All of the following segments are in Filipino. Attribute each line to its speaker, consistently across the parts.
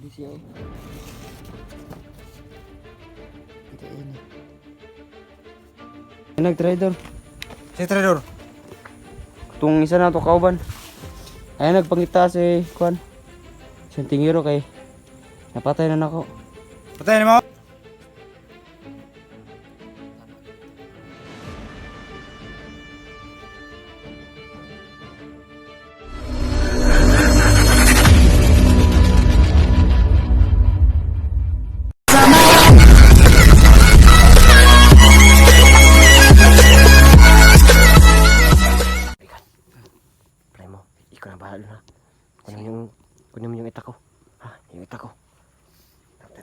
Speaker 1: Hindi siya oh. Kita ini. Nag-trader.
Speaker 2: Si Trader.
Speaker 1: Tung isa na to kauban. Ay nagpangita si Kwan. Sentingero kay napatay na nako.
Speaker 2: Patayin mo.
Speaker 1: Play mo. Ikaw na bahala na. Kunin mo yung ita ko. Ha? Yung ita ko. Tante.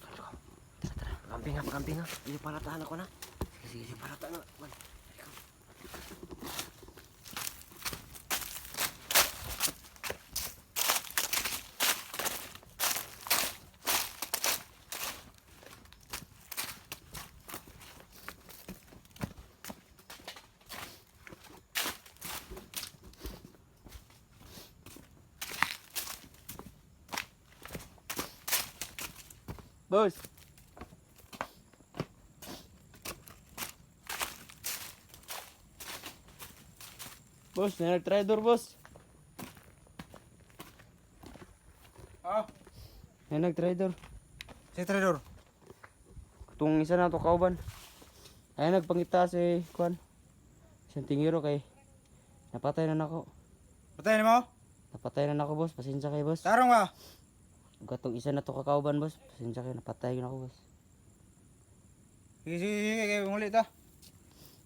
Speaker 1: Tara. Pagamping ha. Hindi palataan ako na. Sige. Palataan na. Boss. Boss, nag-trader boss.
Speaker 2: Ah,
Speaker 1: Nag-trader.
Speaker 2: si Trader.
Speaker 1: Tung isa na to kauban. Ay nagpangita si Kwan. Sentingero kay napatay na nako.
Speaker 2: Patayin mo.
Speaker 1: Napatay na nako boss. Pasensya kay boss.
Speaker 2: Tarong ba?
Speaker 1: Gatong isa na to kakauban boss. Pasensya kay napatay na ako boss.
Speaker 2: Sige, kayo ulit ah.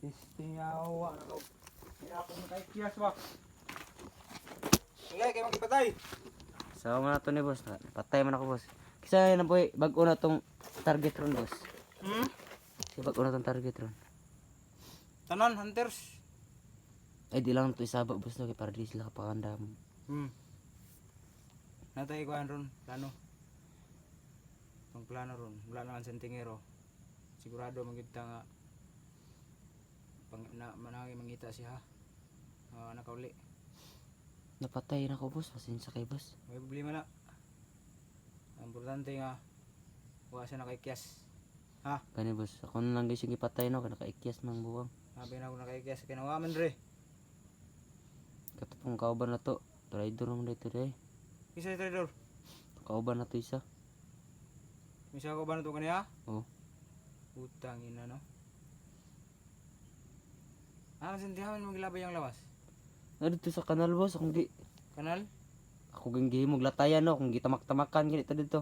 Speaker 2: Istingawa na ko. Kaya ako nakaikyas ba? Sige, kayo magkipatay.
Speaker 1: So nga to ni boss. Napatay man ako boss. Kisa na po bag-o na tong target ron boss. Kasi bag-o na tong target ron.
Speaker 2: Tanan, hunters.
Speaker 1: Ay di lang to isaba boss no kay para di sila kapakanda.
Speaker 2: Natay ko ron, plano. Itong plano ron, wala naman sentingero. Sigurado magita nga manangay mangita siya ha. Nakauli.
Speaker 1: Napatay na ako boss. Pasensya kay boss.
Speaker 2: May problema na. Ang importante nga wala siya nakaikyas. Ha?
Speaker 1: Kani boss. Ako na lang guys yung ipatay no. Nakaikyas ng buwang.
Speaker 2: Sabi na ako nakaikyas. Kinawaman re.
Speaker 1: Katapong kauban na to. Trader naman dito day.
Speaker 2: Isa si Trader.
Speaker 1: Kauban na to isa.
Speaker 2: Misa ko ba na ito kaniya?
Speaker 1: Oo.
Speaker 2: Utang ina no. Sintihan mo gilabay ang lawas.
Speaker 1: Dito sa kanal boss. Akong gi.
Speaker 2: Kanal?
Speaker 1: Ako gihimog latayan no. Kung gitamak-tamakan ganito dito.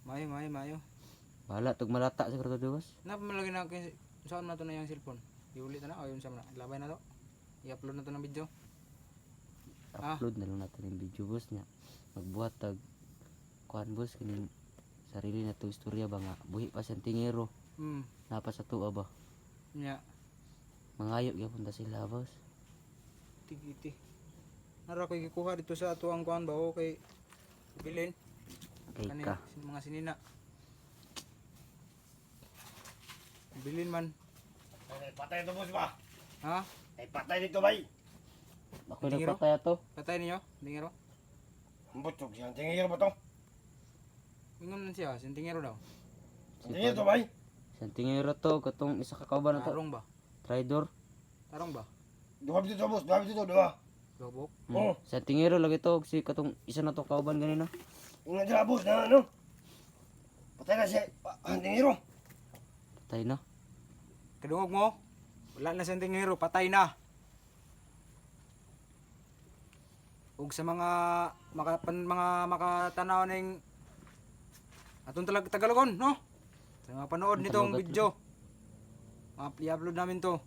Speaker 2: Mayo.
Speaker 1: Bahala. Tug malata siguro to boss.
Speaker 2: Napamalagay na kayo. Saan na ito na yung cellphone? Iulit na o yun siya na. Labay na to. I-upload na to ng video.
Speaker 1: Upload na lang natin yung video boss niya. Magbuhat tag kuan boss. Kaning sarili na to istorya ba nga. Buhi pa siyang tingero. Napa sa tuwa ba?
Speaker 2: Nya.
Speaker 1: Mangayo gyapon ta sila boss.
Speaker 2: Iti. Nara ko ikuha dito sa ato ang kuan ba o kay bilin.
Speaker 1: Kay ka.
Speaker 2: Mga sinina. Bilin man.
Speaker 3: Ay, patay ito boss ba?
Speaker 2: Ha?
Speaker 3: Ay, patay dito bay.
Speaker 1: Ako
Speaker 2: Tingero?
Speaker 1: nagpataya to.
Speaker 2: Patay niyo? Dingero?
Speaker 3: Butok siya. Tingin ba to?
Speaker 2: Ingon man siya, sintingero daw.
Speaker 3: Tingin ito bay.
Speaker 1: Siyang tingero to. Katong isa ka kauban na to.
Speaker 2: Tarong ba?
Speaker 1: Trader.
Speaker 2: Tarong ba?
Speaker 3: Duha dito boss. Duha dito. Duha.
Speaker 2: Lobok?
Speaker 3: Oo.
Speaker 1: Siyang tingero lagi to. Si katong isa na to kauban ganina.
Speaker 3: Ingat dyan boss na ano. Patay na siya. Tingin.
Speaker 1: Patay na.
Speaker 2: Kadungog mo? Wala na sintingero, patay na. Ug sa mga makatanaw ning atong Tagalogon, no? Sa mga panood nitong
Speaker 1: Tagalogat
Speaker 2: video. I-upload namin to.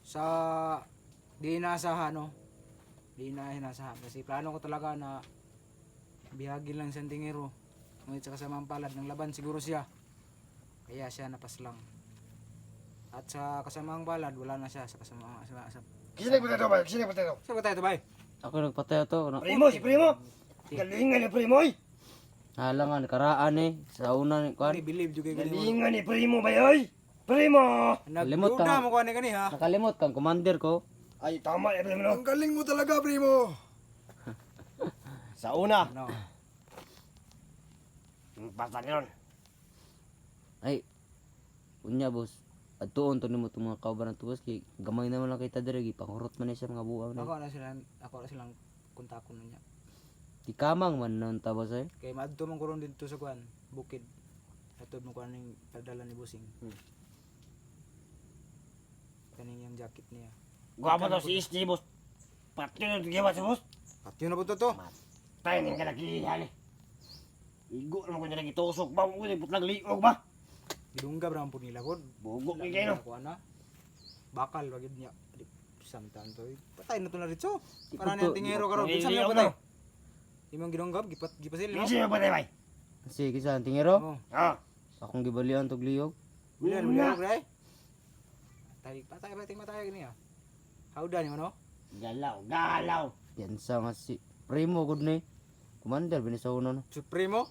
Speaker 2: Sa di inaasahan, no? Di inaasahan. Kasi plano ko talaga na bihagin lang sa tingero. Ngunit sa kasamang palad ng laban siguro siya. Kaya siya napaslang. At sa kasamang palad, wala na siya sa kasamang
Speaker 3: Kasi nagpatay ito bay. Kasi nagpatay ito.
Speaker 2: Saan ba tayo ito, bay?
Speaker 1: Ako nagpataya to.
Speaker 3: Primo, si Primo. Galingan ni Primo ay.
Speaker 1: Halangan, karaan eh. Sa una ni
Speaker 2: Ano
Speaker 1: kuan.
Speaker 2: believe juga ganito.
Speaker 3: Galingan ni Primo bay ay. Primo.
Speaker 1: Limot
Speaker 2: Nagduda
Speaker 1: ka.
Speaker 2: mo ko gani ha.
Speaker 1: Nakalimot kang commander ko.
Speaker 3: Ay, tama. Ay, Primo no.
Speaker 2: Ang galing mo talaga, primo.
Speaker 3: Sa una,
Speaker 2: No.
Speaker 3: basta niyon.
Speaker 4: Ay, unya boss. Adtuon to nimo tong mga kauban ng tuwas kay gamay naman lang kita diri gipangurot man ni siya mga buang na.
Speaker 2: Ako na silang kontakon niya.
Speaker 4: Di kamang man non ta boss ay.
Speaker 2: Kay maadto man kuron dito sa kuan, bukid. Atod mo kuan ning padala ni Busing. Kaning yung jacket niya.
Speaker 3: Guwapo to si SG, boss. Pati na tigiwa si boss.
Speaker 2: At yun na po to.
Speaker 3: Tayo nang kalakihan eh. Igo naman ko niya lagi tusok ba? Kung putlang liog ba?
Speaker 2: Gidungga bra po nila pod.
Speaker 3: Bugok ni kayo.
Speaker 2: Kuan na. Bakal wagid niya. Samtan to. Patay na to na ritso.
Speaker 4: Di
Speaker 2: Para
Speaker 4: po to-
Speaker 2: na tingero karon.
Speaker 3: Di-
Speaker 2: Bisa
Speaker 3: di-
Speaker 2: niya
Speaker 3: di-
Speaker 2: patay. Imong gidunggab gipasil no.
Speaker 3: Hindi siya ba tayo bay?
Speaker 4: Sige sa tingero.
Speaker 2: Oh.
Speaker 3: Ah.
Speaker 4: Akong gibalian tog liyog.
Speaker 2: Bulan bulan bra. Patay matay gini ah. Haudan yo no.
Speaker 3: Galaw.
Speaker 4: Yan sa nga si Primo gud ni. Commander binisauna no.
Speaker 2: Supremo.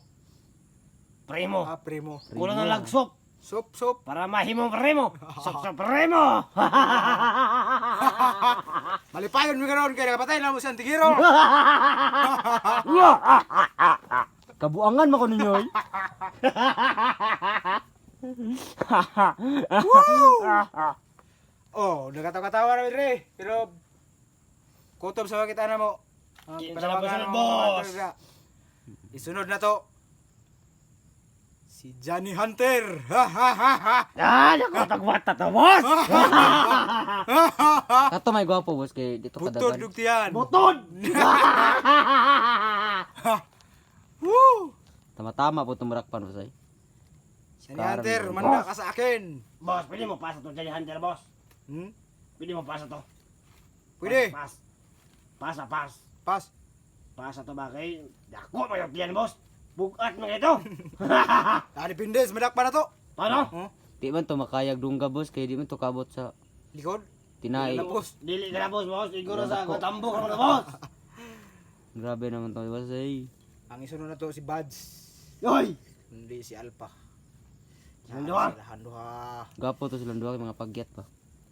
Speaker 3: Primo.
Speaker 2: Ah, primo.
Speaker 3: Kulang na lagsop.
Speaker 2: Sup.
Speaker 3: Para mahimong primo. Sop primo.
Speaker 2: Malipayon mi karon kay nakapatay na mo sa tigiro.
Speaker 4: Kabuangan man ko ninyo oy.
Speaker 2: Oh, nakatawa-tawa na re. Pero kutob sa kita na mo.
Speaker 3: Di pa na masunod, boss.
Speaker 2: Isunod na to. Si Johnny Hunter.
Speaker 3: Ah, nakatagwata to, boss.
Speaker 4: Kato may gwapo boss kay dito
Speaker 2: Butod
Speaker 4: kadagan.
Speaker 2: dugtian.
Speaker 3: Butod.
Speaker 2: Woo!
Speaker 4: Tama-tama po tumurakpan boss ay.
Speaker 2: Johnny Hunter, manda ka sa akin.
Speaker 3: Boss, pwede mo pasa to Johnny Hunter, boss.
Speaker 2: Hmm?
Speaker 3: Pwede mo pasa to.
Speaker 2: Pwede.
Speaker 3: Pas.
Speaker 2: Pas.
Speaker 3: Pasa to ba kay? Dako mo yung yan, boss. Bugat mo ito.
Speaker 2: Dari pindes, madak pa na to.
Speaker 3: Ano?
Speaker 2: Oh,
Speaker 4: Di man to makayag dungga boss kay di man to kabot sa
Speaker 2: likod.
Speaker 4: tinai.
Speaker 2: Tapos,
Speaker 3: Dili ka na, boss. Siguro sa
Speaker 4: Dako.
Speaker 3: Gotambo ka mo na, boss.
Speaker 4: Grabe naman to boss ay.
Speaker 2: ang isunod na to si Buds.
Speaker 3: Yoy!
Speaker 2: Hindi si Alpha.
Speaker 3: Silang duha.
Speaker 2: Silahan duha.
Speaker 4: Gwapo to silang duha kay mga pagyat pa.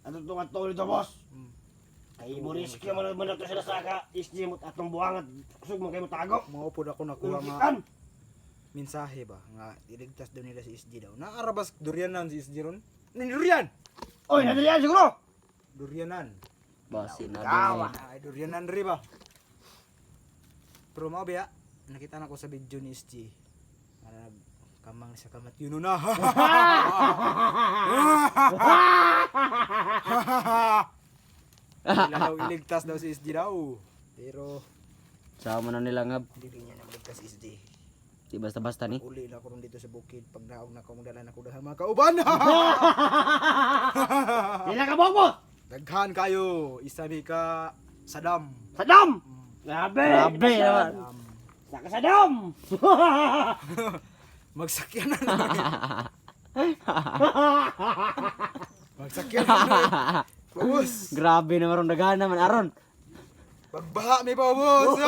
Speaker 3: Ato itong atong ito, boss.
Speaker 2: Hmm.
Speaker 3: Kay Boris kaya mo na to sila sa ka. Isdi mo atong buwangat. Kusog mo kayo mo tago.
Speaker 2: Maupod ako nakuha nga
Speaker 3: Ulikan.
Speaker 2: mensahe ba nga iligtas daw nila si SG daw. Naarabas durianan si SG ron. Durian.
Speaker 3: Oy, nadalian siguro.
Speaker 2: Durianan.
Speaker 4: Basi na
Speaker 3: Tawa.
Speaker 4: din.
Speaker 2: Ay durianan ri ba. Pero mao biya nakita na ko sa video ni SG. Ara kamang sa kamat yun na. Wala daw iligtas daw si SG daw. Pero
Speaker 4: Sama na nila ngab.
Speaker 2: hindi niya nagligtas si SG.
Speaker 4: Di basta-basta ni.
Speaker 2: Uli na ko ron dito sa bukid pag naog na ko magdala na ko dahil mga kauban.
Speaker 3: Sila ka, boss.
Speaker 2: Daghan kayo, isa ni ka Saddam.
Speaker 3: Sadam. Grabe.
Speaker 4: Grabe naman.
Speaker 3: Saka Sadam.
Speaker 2: Magsakyan na namin. Magsakyan na namin. Bus.
Speaker 4: Grabe naman ron daghan naman aron.
Speaker 2: Pagbaha mi pa bus.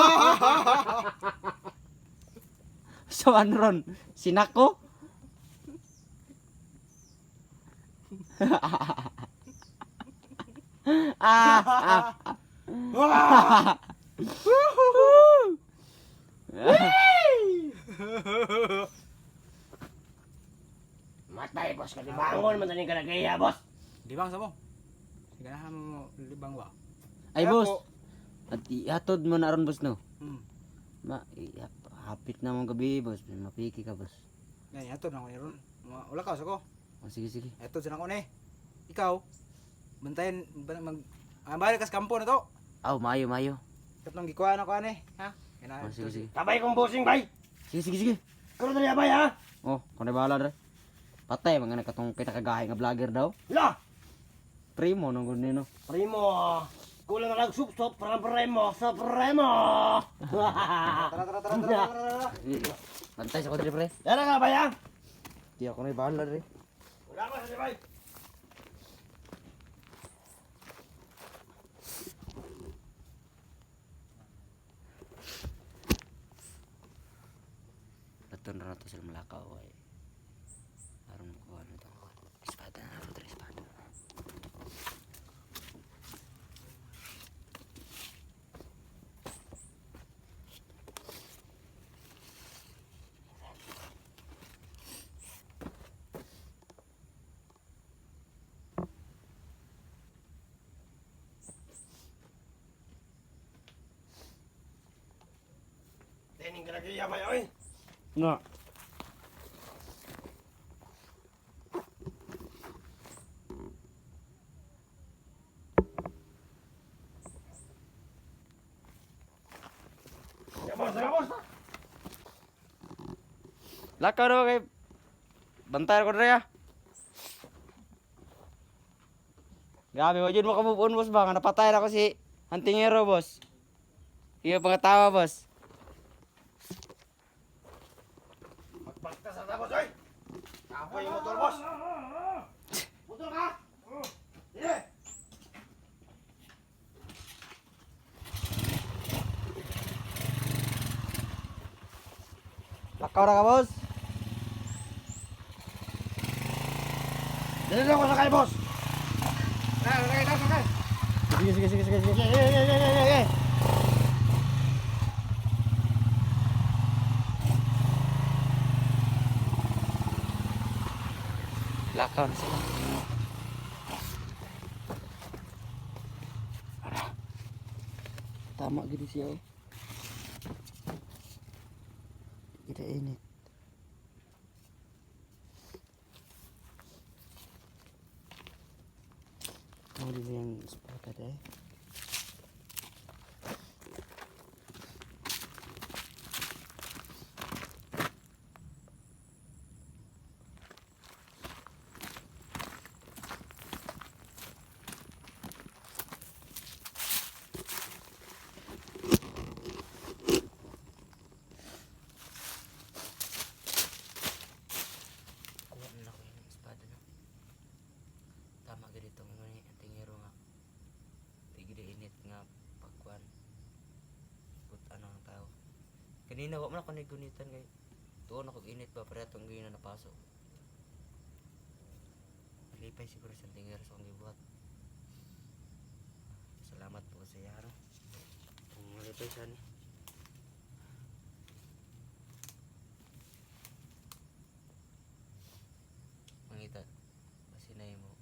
Speaker 4: So ano ron? Sinako?
Speaker 3: Matay, boss. Katibangon man taning kalagaya, boss.
Speaker 2: Libang sa mo. Ganahan mo libang ba?
Speaker 4: Ay
Speaker 2: Ako.
Speaker 4: boss. At ihatod mo na ron boss no.
Speaker 2: Hmm.
Speaker 4: Hapit na mong gabi boss. Mapiki ka boss.
Speaker 2: Yan, ato na ko ni ron. Wala ka sa ko.
Speaker 4: O sige sige.
Speaker 2: Ato sa ko ni. Ikaw, bantayan balik ka sa kampo na to.
Speaker 4: Aw mayo.
Speaker 2: Katong gikuha na ko ani, ha?
Speaker 4: O sige sige.
Speaker 3: Tabay kong bossing, bay.
Speaker 4: Sige.
Speaker 3: Kano dali, bay, ha?
Speaker 4: Oh, kung bahala dre. Patay mga nakatong kita kagahi nga vlogger daw.
Speaker 3: La.
Speaker 4: Primo nung gud no.
Speaker 3: Primo. Kulang na lang sup-sup. Primo.
Speaker 2: Tara.
Speaker 4: Bantay sa ko dre pre.
Speaker 3: Yan na nga, bay, ha?
Speaker 4: Di ako na bahala dre.
Speaker 3: Wala ba, sa bay?
Speaker 4: Aton ra to sila malakaw ay. Aron ko ano to. Espada na ro dre espada.
Speaker 3: Tening kanagiya ba oy?
Speaker 4: Nga.
Speaker 3: Ya boss.
Speaker 4: Lakaw na ba kay... Bantayan ko na rin ah. Grabe, wajud mo ka move on, boss ba? Nga napatay na ko si Antingero, boss. Iya pangatawa, boss.
Speaker 3: Magpagtas na boss oy. Kapoy yung motor boss. Motor ka? Dire.
Speaker 4: Lakaw na ka, boss.
Speaker 3: Dali lang ko sakay boss.
Speaker 2: Sakay.
Speaker 4: Sige. Lakaw na sila. Ara. Tama gini siya eh. Kita init. Mau dili yang sepakat eh. Kuha na ako yung espada na. Tama ganito mga tingero nga. Tigil init nga pagkuan. Put ano ang tao. Kanina wa man ako nagunitan kay tuon ako init ba para tong gina napasok. Malipay siguro sa tingero sa akong gibuhat. Salamat po sa iyo. Kung malipay sa ni. Mangita masinay mo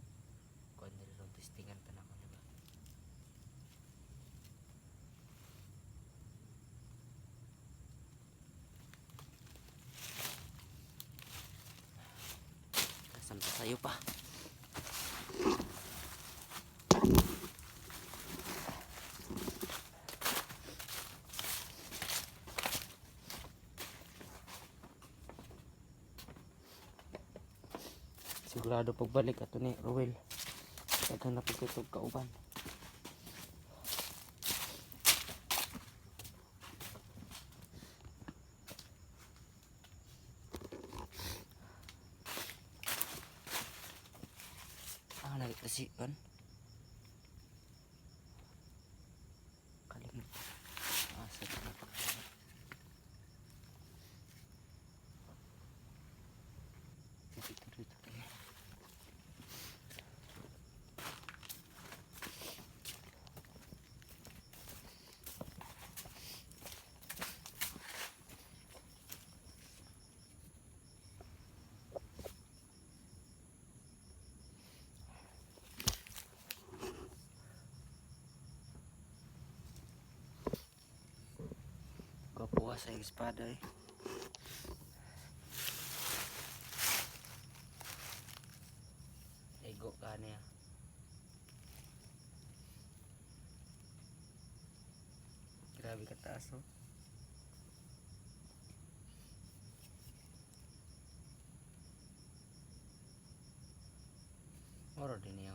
Speaker 4: kuan diri ron testingan tanan ko diba. Sampai sayo pa. Sigurado pagbalik ato ni Ruel. Daghan na pagkutog kauban. Ah, nagkasi kan. Kalimut. Ah, sa dito. Kapuha sa espada eh. Ego ka niya. Grabe ka taas oh. Oro din niya